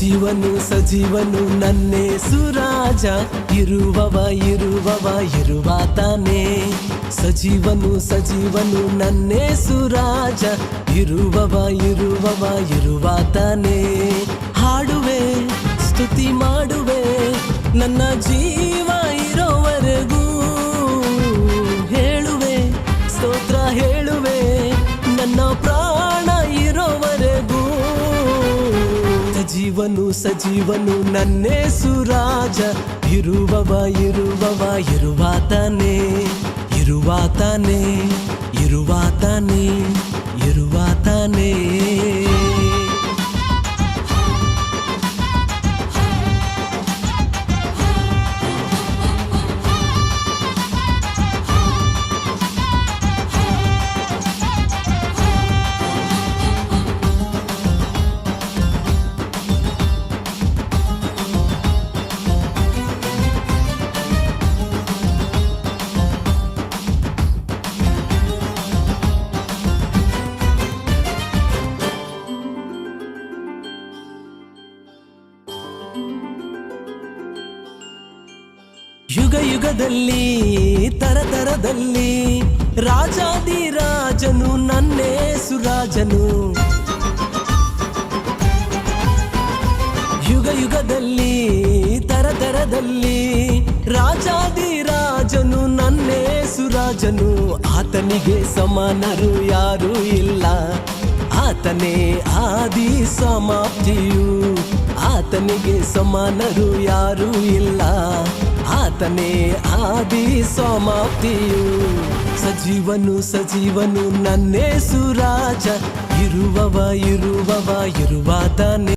ಸಜೀವನು ಸಜೀವನು ನನ್ನೇಸು ರಾಜ, ಇರುವವ ಇರುವವ ಇರುವಾತನೇ. ಸಜೀವನು ಸಜೀವನು ನನ್ನೇಸು ರಾಜ, ಇರುವವ ಇರುವವ ಇರುವಾತನೇ. ಹಾಡುವೆ ಸ್ತುತಿ ಮಾಡುವೆ ನನ್ನ ಜೀವ ಇರೋವರೆಗೂ, ಹೇಳುವೆ ಸ್ತೋತ್ರ ಹೇಳುವೆ ನನ್ನ ಪ್ರಾಣ ಇರೋವರೆಗೂ. ಸಜೀವನು ಸಜೀವನು ನನ್ನೇಸು ರಾಜ, ಇರುವವ ಇರುವವ ಇರುವಾತನೇ. ಇರುವಾತನೇ ಇರುವಾತನೇ ಇರುವಾತನೇ. ಯುಗ ಯುಗದಲ್ಲಿ ತರತರದಲ್ಲಿ ರಾಜಾದಿರಾಜನು ನನ್ನೇಸು ರಾಜನು. ಯುಗ ಯುಗದಲ್ಲಿ ತರತರದಲ್ಲಿ ರಾಜಾದಿರಾಜನು ನನ್ನೇಸು ರಾಜನು. ಆತನಿಗೆ ಸಮಾನರು ಯಾರೂ ಇಲ್ಲ, ಆತನೇ ಆದಿ ಸಮಾಪ್ತಿಯು. ಆತನಿಗೆ ಸಮಾನರು ಯಾರೂ ಇಲ್ಲ, ಆತನೇ ಆದಿ ಸಮಾಪ್ತಿಯು. ಸಜೀವನು ಸಜೀವನು ನನ್ನೇಸು ರಾಜ, ಇರುವವ ಇರುವವ ಇರುವಾತನೇ.